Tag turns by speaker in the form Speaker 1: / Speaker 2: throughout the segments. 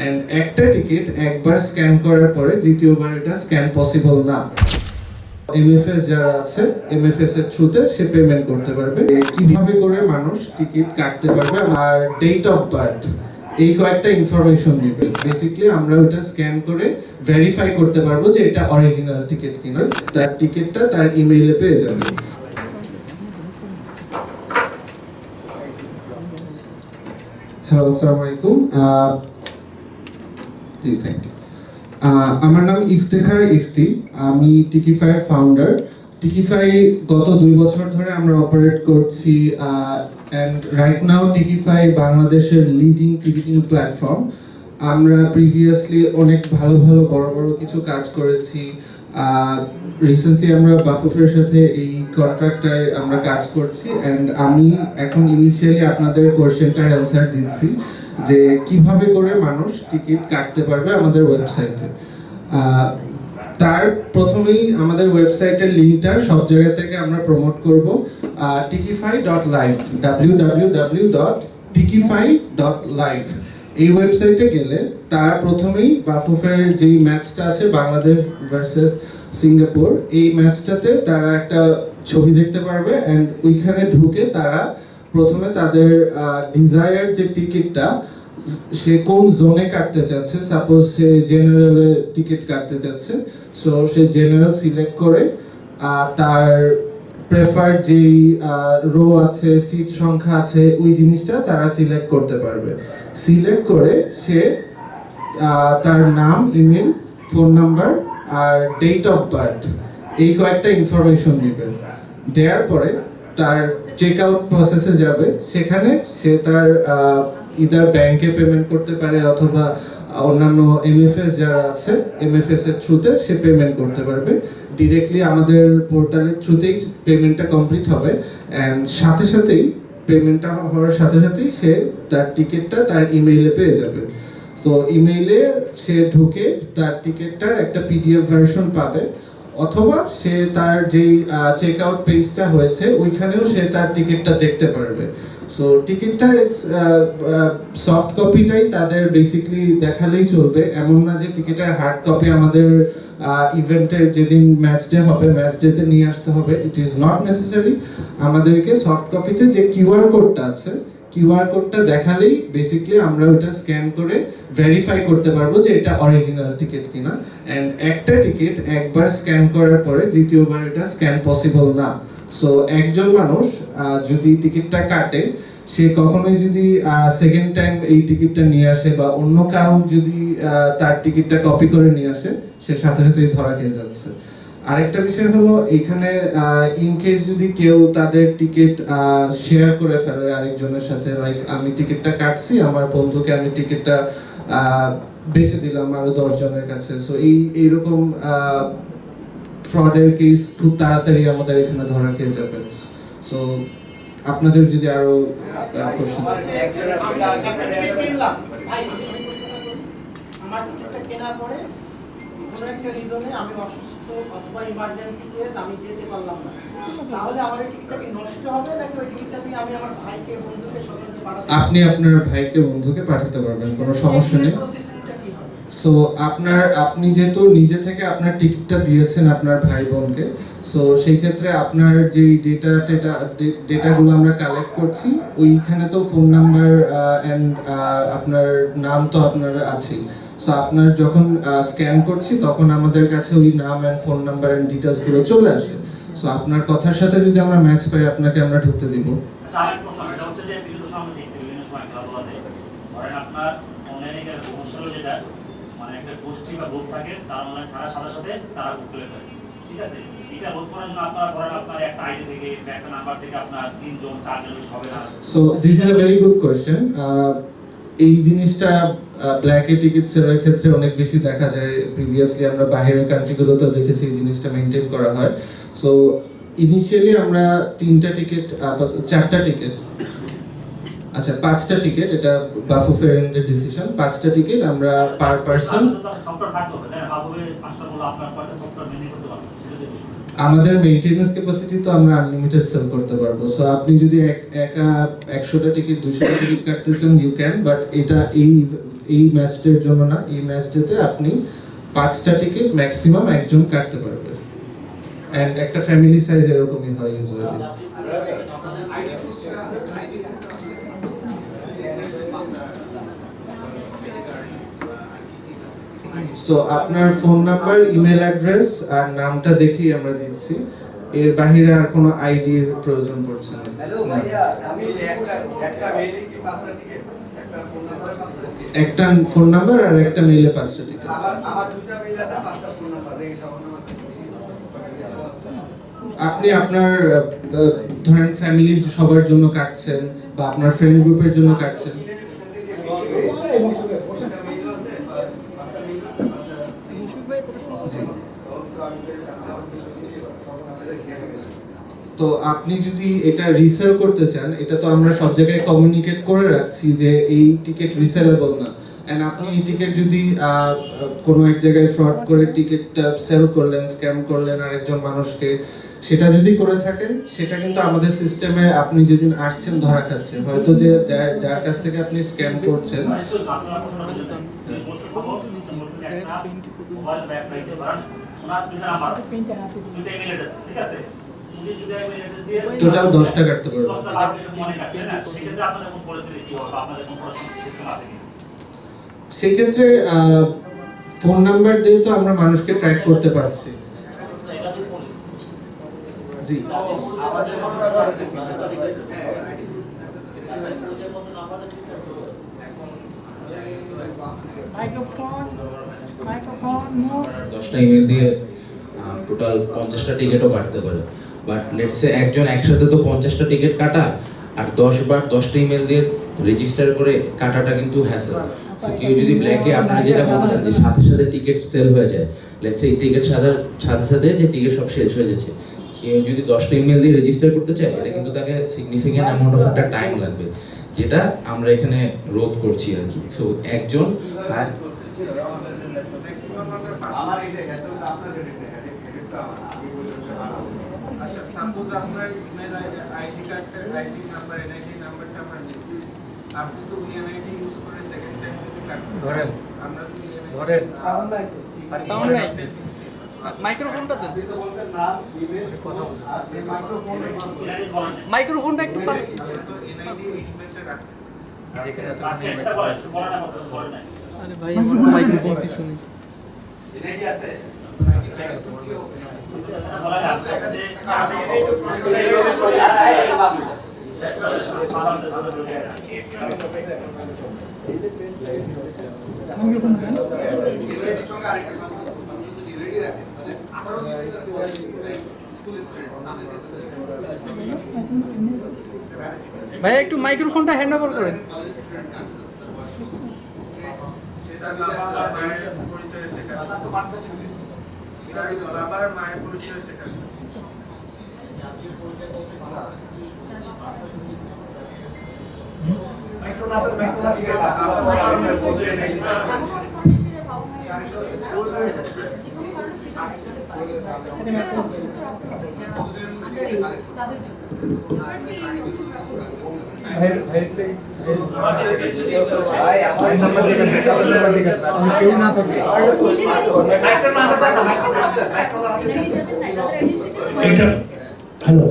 Speaker 1: And একটা ticket একবার scan করার পরে দ্বিতীয়বার এটা স্ক্যান পসিবল না। এমএফএস যারা আছে এমএফএস এর থ্রুতে সে পেমেন্ট করতে পারবে। কিভাবে করে মানুষ টিকিট কাটতে পারবে আর ডেট অফ বার্থ এই কয়েকটা ইনফরমেশন দিবে। বেসিক্যালি আমরা ওটা স্ক্যান করে ভেরিফাই করতে পারবো যে এটা অরিজিনাল টিকিট কিনা। তার টিকিটটা তার ইমেইলে পেয়ে যাবে। হ্যালো, আসসালামু আলাইকুম। জি, থ্যাংক ইউ। আমার নাম ইফতেখার ইফতি, আমি টিকিফাইয়ের ফাউন্ডার। টিকিফাই গত 2 বছর ধরে আমরা অপারেট করছি এন্ড রাইট নাও টিকিফাই বাংলাদেশের লিডিং টিকিটিং প্ল্যাটফর্ম। আমরা প্রিভিয়াসলি অনেক ভালো ভালো বড় বড় কিছু কাজ করেছি। রিসেন্টলি আমরা বাফুফের সাথে এই কন্ট্রাক্টটায় আমরা কাজ করছি এন্ড আমি এখন ইনিশিয়ালি আপনাদের কোশ্চেনটার অ্যান্সার দিচ্ছি যে কিভাবে করে মানুষ টিকিট কাটতে পারবে আমাদের ওয়েবসাইটে। তার প্রথমেই আমাদের ওয়েবসাইটের লিংকটা সব জায়গা থেকে আমরা প্রমোট করব। tikify.live www.tikify.live এই ওয়েবসাইটে গেলে তার প্রথমেই বাফুফের যেই ম্যাচটা আছে বাংলাদেশ ভার্সেস সিঙ্গাপুর, এই ম্যাচটাতে তারা একটা ছবি দেখতে পারবে এন্ড ওইখানে ঢুকে তারা প্রথমে তাদের ডিজায়ার যে টিকিটটা সে কোন জোনে কাটতে চাচ্ছে, সাপোজ সে জেনারেলে টিকিট কাটতে চাচ্ছে, সো সে জেনারেল সিলেক্ট করে তার প্রেফার্ড যেই রো আছে, সিট সংখ্যা আছে, ওই জিনিসটা তারা সিলেক্ট করতে পারবে। সিলেক্ট করে সে তার নাম, ইমেল, ফোন নাম্বার আর ডেট অফ বার্থ এই কয়েকটা ইনফরমেশন দিবে। দেওয়ার পরে তার চেক আউট প্রসেসে যাবে, সেখানে সে তার ইদার ব্যাংকে পেমেন্ট করতে পারে অথবা অন্যান্য এমএফএস যারা আছে এমএফএস এর থ্রুতে সে পেমেন্ট করতে পারবে। ডিরেক্টলি আমাদের পোর্টালের থ্রুতেই পেমেন্টটা কমপ্লিট হবে এন্ড সাথে সাথেই পেমেন্টটা হওয়ার সাথে সাথেই সে তার টিকিটটা তার ইমেইলে পেয়ে যাবে। তো ইমেইলে সে ঢুকে তার টিকিটটার একটা পিডিএফ ভার্সন পাবে, অথবা সে তার যেই চেক আউট পেজটা হয়েছে ওইখানেও সে তার টিকিটটা দেখতে পারবে। সো টিকিটটা সফট কপিটাই তাদের বেসিক্যালি দেখালেই চলবে, এমন না যে টিকিটের হার্ড কপি আমাদের ইভেন্টের যেদিন ম্যাচ ডে হবে ম্যাচ ডেতে নিয়ে আসতে হবে। It is not necessary. আমাদেরকে সফট কপিতে যে কিউআর কোডটা আছে কিউআর কোডটা দেখালেই বেসিক্যালি আমরা ওটা স্ক্যান করে ভেরিফাই করতে পারবো যে এটা অরিজিনাল টিকিট কিনা। এন্ড একটা টিকিট একবার স্ক্যান করার পরে দ্বিতীয়বার এটা স্ক্যান পসিবল না। সো একজন মানুষ যদি টিকিটটা কাটে, সে কখনোই যদি সেকেন্ড টাইম এই টিকিটটা নিয়ে আসে বা অন্য কাউ যদি তার টিকিটটা কপি করে নিয়ে আসে, সে সাথে সাথেই ধরা খেয়ে যাচ্ছে। আরেকটা বিষয় হলো এখানে ইন কেস যদি কেউ তাদের টিকিট শেয়ার করে ফেলে আরেকজনের সাথে, লাইক আমি টিকিটটা কাটছি, আমার বন্ধুকে আমি টিকিটটা বেচে দিলাম আরো 10 জনের কাছে, সো এইরকম ফ্রডের কেস খুব তাড়াতাড়ি আমাদের এখানে ধরা খেয়ে যাবে। সো আপনাদের যদি আরো প্রশ্ন
Speaker 2: আমার টিকিটটা কেনার পরে কোনো একটা রিজনে আমি অসুস্থ অথবা ইমার্জেন্সি কেস আমি যেতে পারলাম না, তাহলে আমার টিকিটটা কি নষ্ট হবে নাকি ওই টিকিটটা দিয়ে আমি আমার ভাইকে বন্ধুকে সঙ্গে পাঠাতে?
Speaker 1: আপনি আপনার ভাইকে বন্ধুকে পাঠাতে পারবেন, কোনো সমস্যা নেই। সো আপনি যেহেতু নিজে থেকে আপনার টিকিটটা দিয়েছেন আপনার ভাই বোনকে, সো সেই ক্ষেত্রে আপনার যে ডেটাগুলো আমরা কালেক্ট করছি ওইখানে তো ফোন নাম্বার এন্ড আপনার নাম তো আপনার আছেই। সো আপনার যখন স্ক্যান করছি তখন আমাদের কাছে ওই নাম and phone number and details গুলো চলে আসে। সো আপনার কথার সাথে যদি আমরা ম্যাচ পাই আপনাকে আমরা ঢুকতে দিব।
Speaker 3: আমার প্রশ্ন এটা হচ্ছে যে বিভিন্ন সময় দেখছি বিভিন্ন সময় খেলাধুলাতে ধরেন আপনার অনলাইনে সমস্যা হলো যেটা মানে একটা গোষ্ঠী বা গ্রুপ থাকে, তার অনলাইন ছাড়ার সাথে সাথে তারা বুক করে ফেলে, ঠিক আছে? এটা বুক করার জন্য আপনার ধরেন আপনার একটা আইডি থেকে একটা নাম্বার থেকে আপনার 3 জন 4 জন হবে না।
Speaker 1: So this is a very good question. এই জিনিসটা ব্ল্যাক এ টিকিট সেলের ক্ষেত্রে অনেক বেশি দেখা যায়। প্রিভিয়াসলি আমরা বাইরের কান্ট্রিগুলোতে দেখেছি এই জিনিসটা মেইনটেইন করা হয়। সো ইনিশিয়ালি আমরা 3টা টিকিট 4টা টিকিট, আচ্ছা 5টা টিকিট, এটা বাফুফের ডিসিশন, 5টা টিকিট আমরা পার পারসন
Speaker 3: সফটওয়্যার থাকতে হবে, তাই ভাবে 5টা বলে আপনার কয়টা সফটওয়্যার মেনে করতে পারবেন সেটা দেখুন।
Speaker 1: আমাদের মেইনটেনেন্স ক্যাপাসিটি তো আমরা আনলিমিটেড সেল করতে পারবো। সো আপনি যদি একা 100টা টিকিট 200টা টিকিট কাটতে চান ইউ ক্যান, বাট এটা এই এই ম্যাচটার জন্য না, এই ম্যাচটাতে আপনি 5টা টিকিট ম্যাক্সিমাম একজন কাটতে পারবে। এন্ড একটা ফ্যামিলি সাইজ এরকমই হয় ইউজুয়ালি। সো আপনার ফোন নাম্বার, ইমেল অ্যাড্রেস আর নামটা দেখেই আমরা দিচ্ছি, এর বাইরে আর কোনো আইডির প্রয়োজন পড়ছে না।
Speaker 4: হ্যালো ভাইয়া, আমি একটা মেইলে কি 5টা টিকিট, একটা ফোন নাম্বারে 5টা টিকিট।
Speaker 1: একটা ফোন নাম্বার আর একটা মেইলে 5টা টিকিট।
Speaker 4: আমার দুইটা মেইল আছে, 5টা ফোন নাম্বার, দেখি সব নাম্বার।
Speaker 1: আপনি আপনার ধরেন ফ্যামিলির সবার জন্য কাটছেন বা আপনার ফ্রেন্ড গ্রুপের জন্য কাটছেন। তো আপনি যদি এটা রিসেল করতে চান, এটা তো আমরা সব জায়গায় কমিউনিকেট করে রাখছি যে এই টিকিট রিসেলেবল না। এন্ড আপনি এই টিকিট যদি কোনো এক জায়গায় ফ্রড করে টিকিটটা সেল করলেন, স্ক্যাম করলেন আরেকজন মানুষকে, সেটা যদি করে থাকেন, সেটা কিন্তু আমাদের সিস্টেমে আপনি যেদিন আসছেন ধরা খাচ্ছে। হয়তো যে যার কাছ থেকে আপনি স্ক্যাম করছেন, টোটাল 10টা কাটতে পারবেন। সেক্ষেত্রে ফোন নাম্বার দিয়ে তো আমরা মানুষকে ট্র্যাক করতে পারছি। জি,
Speaker 5: মাইক্রোফোন 10টা ইমেল দিয়ে টোটাল 50টা টিকিটও কাটতে পারে। বাট লেটস সে একজন একসাথে তো 50টা টিকিট কাটা আর 10 বার 10টা ইমেল দিয়ে রেজিস্টার করে কাটাটা কিন্তু হ্যাসেল। কেউ যদি ব্ল্যাকে আপনারা যেটা বলতেছেন যে সাথে সাথে টিকিট সেল হয়ে যায়, লেটস সে এই টিকিট সাথে সাথে যে টিকিট সব শেষ হয়ে যাচ্ছে, কেউ যদি 10টা ইমেল দিয়ে রেজিস্টার করতে চায়, এটা কিন্তু তাকে সিগনিফিকেন্ট অ্যামাউন্ট অফ একটা টাইম লাগবে, যেটা আমরা এখানে রোধ করছি আর কি। সো একজন
Speaker 4: আমার এটা হ্যাসেল আপনার এটা আমি বলছি
Speaker 1: আচ্ছা সাপোজ আপনার ইমেল আইডি কার্ডের আইডি নাম্বার, এনআইডি নাম্বারটা আমরা নিচ্ছি, আপনি তো এনআইডি ইউজ করে সেকেন্ড টাইম যদি কাটতে ধরেন, আমরা তো ধরেন
Speaker 2: সাউন্ড নাই তো।
Speaker 6: সাউন্ড নাই, মাইক্রোফোনটা দেন।
Speaker 4: যেটা বলছেন নাম, ইমেল, ফোন আর এই মাইক্রোফোনে
Speaker 6: মাইক্রোফোনটা একটু পাচ্ছি।
Speaker 1: তো এনআইডি ইমেলটা রাখছি।
Speaker 6: আরে ভাই আমার তো মাইক্রোফোন কিছু নেই।
Speaker 4: এটা কি আছে?
Speaker 6: মাইক্রোফোন দেন। ভাই একটু মাইক্রোফোনটা হ্যান্ড ওভার করেন।
Speaker 1: সেটা বাবা মায়ের পরিচয় শেখানো, সেটা বাবার মায়ের পরিচয় শেখানো।
Speaker 7: এটা হ্যালো,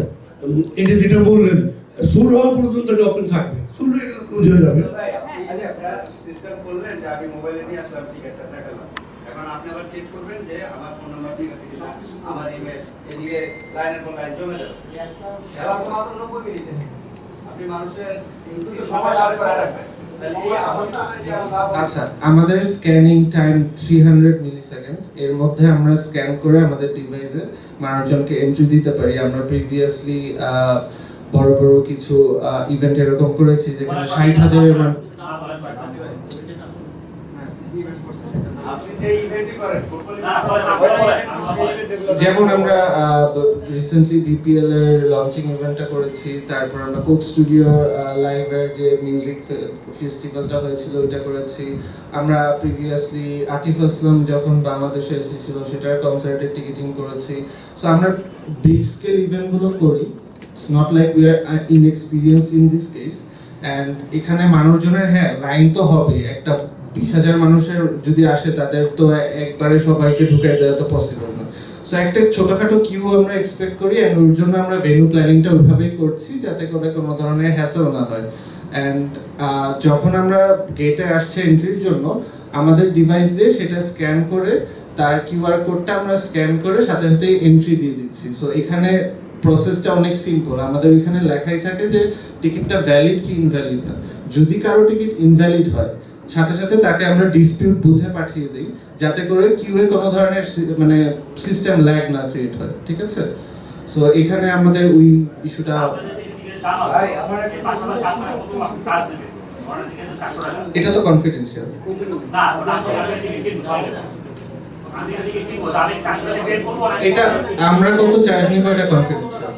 Speaker 7: এই যে যেটা বললেন শুরু হওয়া পর্যন্ত এটা ওপেন থাকবে, শুরু হয়ে গেলে ক্লোজ হয়ে যাবে।
Speaker 4: ভাই আপনি যে একটা সিস্টেম করলেন যে আমি মোবাইলে নিয়ে আসলাম টিকিটটা দেখালাম, এখন আপনি আবার চেক করবেন যে আমার ফোন নাম্বার ঠিক আছে কিনা, আমার ইমেল, এদিকে লাইনের পর লাইন জমে যাবে। খেলা তো মাত্র 90 মিনিটে, আপনি মানুষের সময় বার করে রাখবেন।
Speaker 1: আচ্ছা, আমাদের স্ক্যানিং টাইম 300 মিলিসেকেন্ড। এর মধ্যে আমরা স্ক্যান করে আমাদের ডিভাইসে মানুষজনকে এন্ট্রি দিতে পারি। আমরা প্রিভিয়াসলি বড় বড় কিছু ইভেন্ট এরকম করেছি যেখানে 60,000-এর
Speaker 4: আপনি যে ইভেন্টই করেন ফুটবল
Speaker 1: যেমন আমরা রিসেন্টলি বিপিএল এর লঞ্চিং ইভেন্টটা করেছি, তারপর আমরা কোক স্টুডিও লাইভের যে মিউজিক ফেস্টিভ্যালটা হয়েছিল ওটা করেছি। আমরা প্রিভিয়াসলি আতিফ আসলাম যখন বাংলাদেশে এসেছিল সেটার কনসার্টের টিকিটিং করেছি। সো আমরা বিগ স্কেল ইভেন্টগুলো করি। It's not like we are inexperience in this case. And এখানে মানুষজনের হ্যাঁ লাইন তো হবে, একটা 20,000 মানুষের যদি আসে তাদের তো একবারে সবাইকে ঢুকাই দেওয়া তো পসিবল না। সো একটা ছোটখাটো কিউ আমরা এক্সপেক্ট করি, এন্ড ওর জন্য আমরা ভেন্যু প্ল্যানিংটা ওইভাবেই করছি যাতে করে কোনো ধরনের হ্যাসেল না হয়। অ্যান্ড যখন আমরা গেটে আসছে এন্ট্রির জন্য, আমাদের ডিভাইস দিয়ে সেটা স্ক্যান করে তার কিউআর কোডটা আমরা স্ক্যান করে সাথে সাথে এন্ট্রি দিয়ে দিচ্ছি। সো এখানে প্রসেসটা অনেক সিম্পল, আমাদের ওইখানে লেখাই থাকে যে টিকিটটা ভ্যালিড কি ইনভ্যালিড না। যদি কারো টিকিট ইনভ্যালিড হয় সাথে সাথে তাকে আমরা ডিসপিউট বুথে পাঠিয়ে দিই যাতে করে কিউএ কোনো ধরনের মানে সিস্টেম ল্যাগ না ক্রিয়েট হয়, ঠিক আছে? সো এখানে আমাদের ওই ইস্যুটা,
Speaker 3: আপনাদের যে টিকিটের দাম আছে,
Speaker 4: ভাই, আমার একটা
Speaker 3: এর পাশাপাশি আপনারা কত মাসে চার্জ দেবেন? ধরেন টিকিটের 400 টাকা।
Speaker 1: এটা তো কনফিডেন্সিয়াল।
Speaker 3: না, আমি টিকিট কিনবো, সরি। আমি টিকিট কিনবো, আমি 400 টাকা পে করবো না।
Speaker 1: এটা আমরা কত চার্জ নিব এটা কনফিডেন্সিয়াল।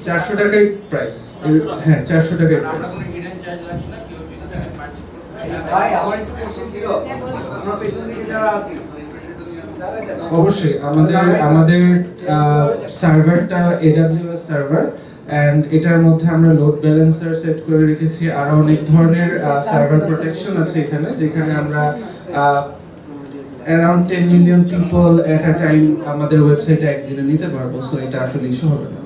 Speaker 1: 400 টাকাই প্রাইস। হ্যাঁ 400 টাকাই প্রাইস।
Speaker 4: ভাই আমার একটু কোশ্চেন ছিল, আমরা পেছন দিকে যারা আছি
Speaker 1: অবশ্যই আমাদের সার্ভারটা AWS সার্ভার, এন্ড এটার মধ্যে আমরা লোড ব্যালেন্সার সেট করে রেখেছি, আরো অনেক ধরনের সার্ভার প্রোটেকশন আছে এখানে, যেখানে আমরা অ্যারাউন্ড 10 মিলিয়ন পিপল এট আ টাইম আমাদের ওয়েবসাইটে একদিনে নিতে পারবো। সো এটা আসলে ইস্যু হবে না।